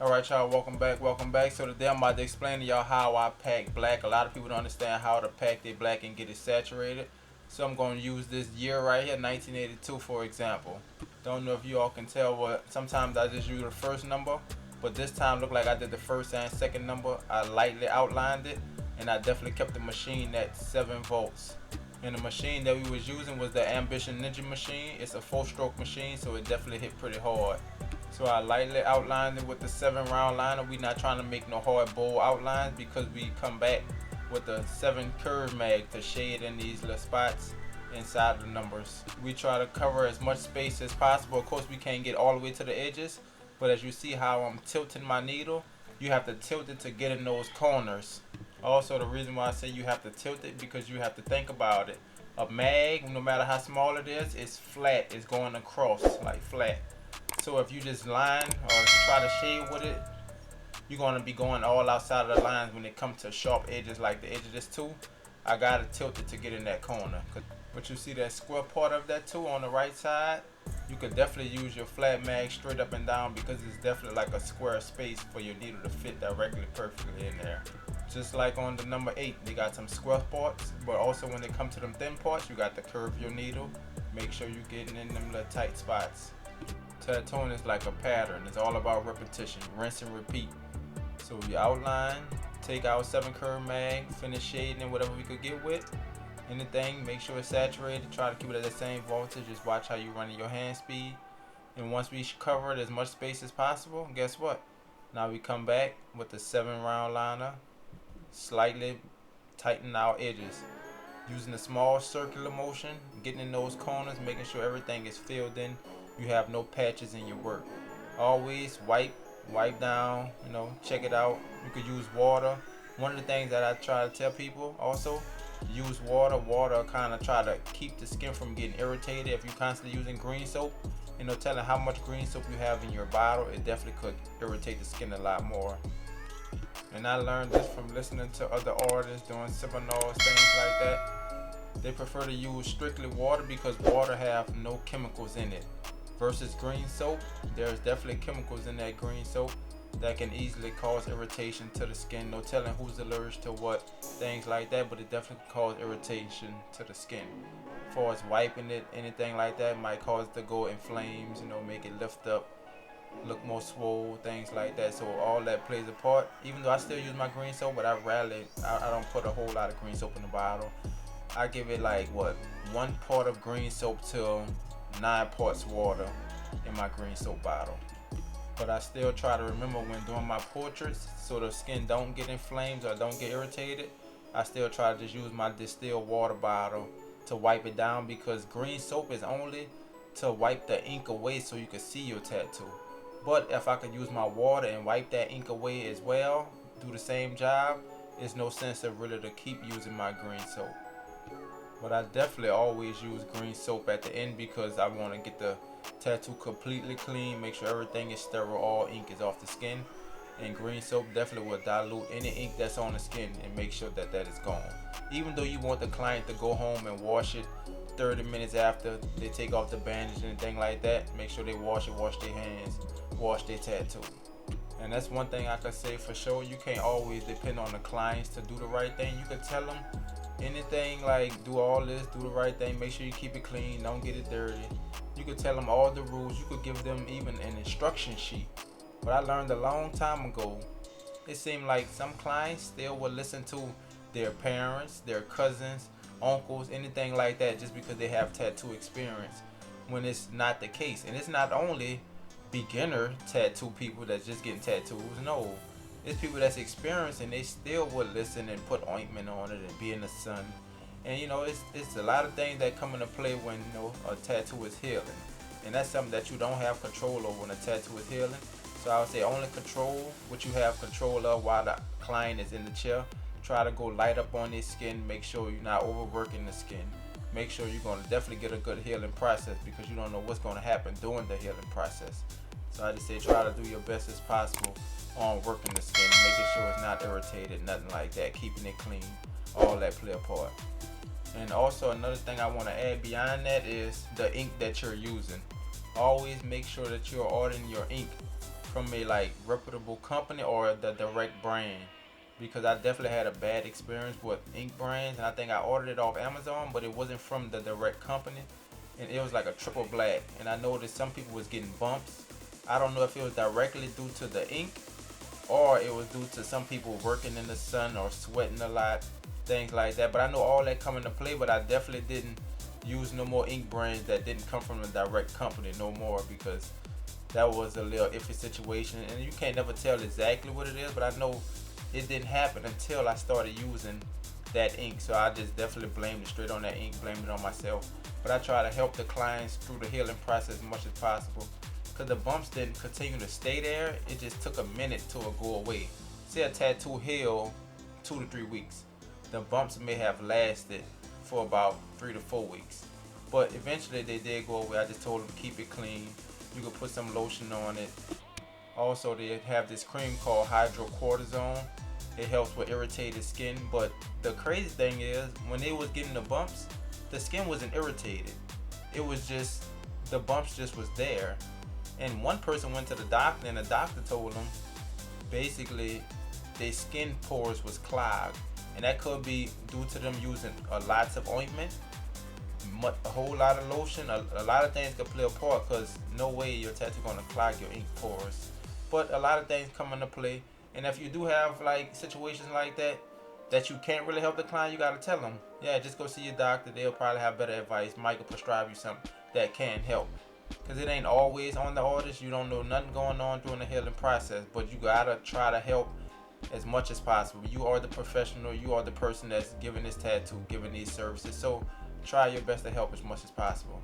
Alright y'all, welcome back. So today I'm about to explain to y'all how I pack black. A lot of people don't understand how to pack their black and get it saturated. So I'm going to use this year right here, 1982 for example. Don't know if you all can tell, but sometimes I just use the first number. But this time looked like I did the first and second number. I lightly outlined it, and I definitely kept the machine at 7 volts. And the machine that we was using was the Ambition Ninja machine. It's a 4-stroke machine, so it definitely hit pretty hard. So I lightly outlined it with the 7 round liner. We not trying to make no hard bold outlines because we come back with the 7 curve mag to shade in these little spots inside the numbers. We try to cover as much space as possible. Of course we can't get all the way to the edges, but as you see how I'm tilting my needle, you have to tilt it to get in those corners. Also, the reason why I say you have to tilt it because you have to think about it. A mag, no matter how small it is flat. It's going across like flat. So if you just line or try to shade with it, you're going to be going all outside of the lines when it comes to sharp edges like the edge of this tool. I got to tilt it to get in that corner. But you see that square part of that tool on the right side? You could definitely use your flat mag straight up and down because it's definitely like a square space for your needle to fit directly perfectly in there. Just like on the number 8, you got some square parts, but also when it comes to them thin parts, you got to curve your needle. Make sure you're getting in them little tight spots. Tattooing is like a pattern. It's all about repetition, rinse and repeat. So we outline, take out 7 curve mag, finish shading and whatever we could get with. Anything, make sure it's saturated. Try to keep it at the same voltage. Just watch how you run your hand speed. And once we cover it as much space as possible, guess what? Now we come back with the 7 round liner, slightly tighten our edges. Using a small circular motion, getting in those corners, making sure everything is filled in. You have no patches in your work. Always wipe down, check it out. You could use water. One of the things that I try to tell people also, use water. Water kind of try to keep the skin from getting irritated. If you're constantly using green soap, telling how much green soap you have in your bottle, it definitely could irritate the skin a lot more. And I learned this from listening to other artists doing seminars, things like that. They prefer to use strictly water because water have no chemicals in it. Versus green soap, there's definitely chemicals in that green soap that can easily cause irritation to the skin. No telling who's allergic to what, things like that, but it definitely can cause irritation to the skin. As far as wiping it, anything like that might cause it to go in flames, make it lift up, look more swole, things like that. So all that plays a part. Even though I still use my green soap, but I don't put a whole lot of green soap in the bottle. I give it like 1 part of green soap to 9 parts water in my green soap bottle. But I still try to remember when doing my portraits so the skin don't get inflamed or don't get irritated. I still try to just use my distilled water bottle to wipe it down because green soap is only to wipe the ink away so you can see your tattoo. But if I could use my water and wipe that ink away as well, do the same job, it's no sense of really to keep using my green soap. But I definitely always use green soap at the end because I want to get the tattoo completely clean, make sure everything is sterile, all ink is off the skin. And green soap definitely will dilute any ink that's on the skin and make sure that is gone. Even though you want the client to go home and wash it 30 minutes after they take off the bandage and anything like that, make sure they wash their hands, wash their tattoo. And that's one thing I could say for sure. You can't always depend on the clients to do the right thing. You could tell them anything like do all this, do the right thing, make sure you keep it clean, don't get it dirty. You could tell them all the rules. You could give them even an instruction sheet. But I learned a long time ago, it seemed like some clients still would listen to their parents, their cousins, uncles, anything like that just because they have tattoo experience when it's not the case. And it's not only beginner tattoo people that's just getting tattoos. No, it's people that's experienced and they still would listen and put ointment on it and be in the sun. And it's a lot of things that come into play when a tattoo is healing. And that's something that you don't have control over when a tattoo is healing. So I would say only control what you have control of while the client is in the chair. Try to go light up on their skin. Make sure you're not overworking the skin. Make sure you're going to definitely get a good healing process because you don't know what's going to happen during the healing process. So I just say try to do your best as possible on working the skin, making sure it's not irritated, nothing like that, keeping it clean, all that play a part. And also another thing I want to add beyond that is the ink that you're using. Always make sure that you're ordering your ink from a like reputable company or the direct brand, because I definitely had a bad experience with ink brands, and I think I ordered it off Amazon, but it wasn't from the direct company, and it was like a triple black, and I noticed some people was getting bumps. I don't know if it was directly due to the ink or it was due to some people working in the sun or sweating a lot, things like that. But I know all that come into play, but I definitely didn't use no more ink brands that didn't come from a direct company no more, because that was a little iffy situation, and you can't never tell exactly what it is, but I know it didn't happen until I started using that ink. So I just definitely blamed it straight on that ink, blamed it on myself. But I try to help the clients through the healing process as much as possible, because the bumps didn't continue to stay there. It just took a minute to go away. Say a tattoo heal 2 to 3 weeks, the bumps may have lasted for about 3 to 4 weeks, but eventually they did go away. I just told them to keep it clean. You can put some lotion on it. Also, they have this cream called hydrocortisone. It helps with irritated skin. But the crazy thing is, when they was getting the bumps, the skin wasn't irritated. It was just, the bumps just was there. And one person went to the doctor, and the doctor told them basically their skin pores was clogged, and that could be due to them using lots of ointment, a whole lot of lotion. A lot of things could play a part, because no way your tattoo gonna clog your ink pores. But a lot of things come into play, and if you do have like situations like that you can't really help the client, you gotta tell them, yeah, just go see your doctor. They'll probably have better advice. Might could prescribe you something that can help, because it ain't always on the orders. You don't know nothing going on during the healing process, but you gotta try to help as much as possible. You are the professional. You are the person that's giving this tattoo, giving these services. So try your best to help as much as possible,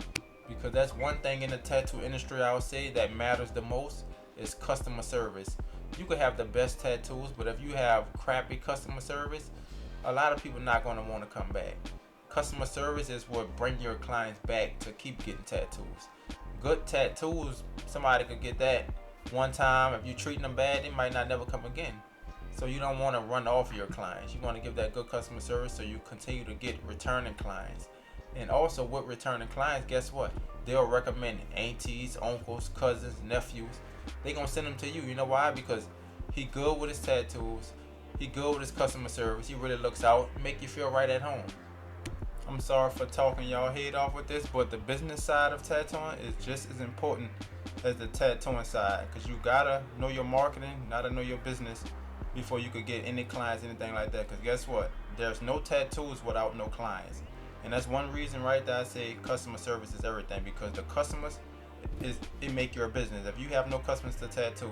because that's one thing in the tattoo industry I would say that matters the most is customer service. You could have the best tattoos, but if you have crappy customer service, a lot of people not going to want to come back. Customer service is what bring your clients back to keep getting tattoos. Good tattoos, somebody could get that one time. If you treating them bad, they might not never come again. So you don't want to run off your clients. You want to give that good customer service so you continue to get returning clients. And also with returning clients, guess what? They'll recommend aunties, uncles, cousins, nephews. They gonna send them to you. You know why? Because he good with his tattoos. He good with his customer service. He really looks out, make you feel right at home. I'm sorry for talking y'all head off with this, but the business side of tattooing is just as important as the tattooing side, because you gotta know your marketing, gotta know your business before you could get any clients, anything like that. Because guess what? There's no tattoos without no clients. And that's one reason right there I say customer service is everything, because the customers it make your business. If you have no customers to tattoo,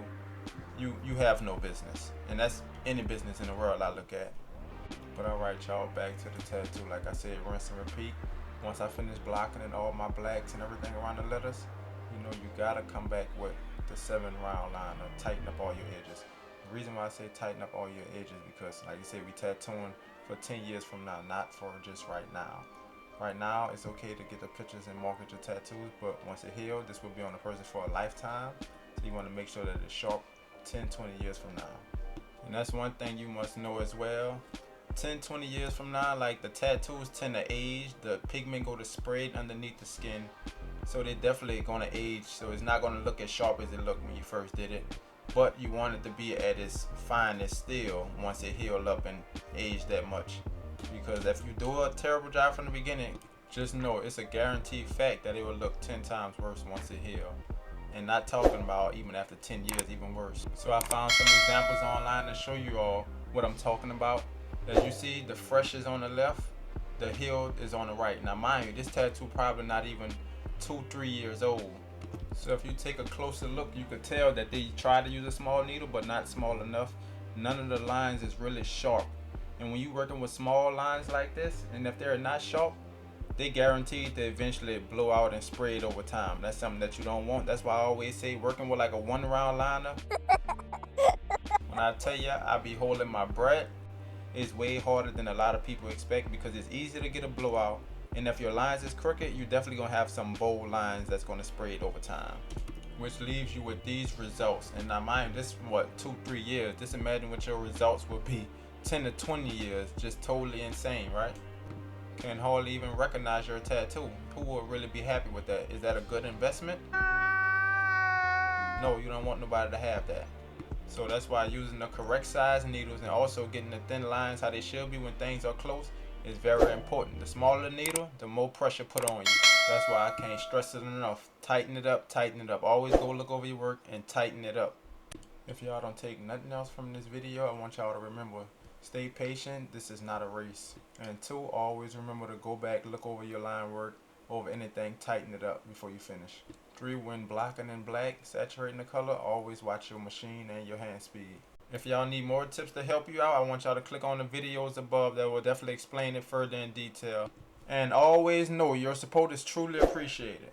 you have no business. And that's any business in the world I look at. But alright y'all, back to the tattoo. Like I said, rinse and repeat. Once I finish blocking in all my blacks and everything around the letters, you gotta come back with the 7 round liner, tighten up all your edges. The reason why I say tighten up all your edges, because like you say, we tattooing for 10 years from now, not for just right now. Right now, it's okay to get the pictures and market your tattoos, but once it heals, this will be on the person for a lifetime. So you want to make sure that it's sharp 10, 20 years from now. And that's one thing you must know as well. 10, 20 years from now, like the tattoos tend to age, the pigment go to sprayed underneath the skin. So they're definitely going to age, so it's not going to look as sharp as it looked when you first did it. But you want it to be at its finest still once it healed up and aged that much. Because if you do a terrible job from the beginning, just know it's a guaranteed fact that it will look 10 times worse once it heals. And not talking about even after 10 years, even worse. So I found some examples online to show you all what I'm talking about. As you see, the fresh is on the left, the healed is on the right. Now mind you, this tattoo probably not even 2-3 years old. So if you take a closer look, you could tell that they tried to use a small needle, but not small enough. None of the lines is really sharp. And when you're working with small lines like this, and if they're not sharp, they guaranteed to eventually blow out and spray it over time. That's something that you don't want. That's why I always say working with like a 1 round liner, when I tell you I be holding my breath, it's way harder than a lot of people expect, because it's easy to get a blowout. And if your lines is crooked, you're definitely gonna have some bold lines that's gonna spray it over time, which leaves you with these results. And now mind, this what, 2-3 years. Just imagine what your results would be 10 to 20 years. Just totally insane, right? Can hardly even recognize your tattoo. Who would really be happy with that? Is that a good investment? No, you don't want nobody to have that. So that's why using the correct size needles and also getting the thin lines how they should be when things are close is very important. The smaller the needle, the more pressure put on you. That's why I can't stress it enough. Tighten it up, tighten it up. Always go look over your work and tighten it up. If y'all don't take nothing else from this video, I want y'all to remember, stay patient. This is not a race. And two, always remember to go back, look over your line work, over anything, tighten it up before you finish. Three, when blocking in black, saturating the color, always watch your machine and your hand speed. If y'all need more tips to help you out, I want y'all to click on the videos above that will definitely explain it further in detail. And always know your support is truly appreciated.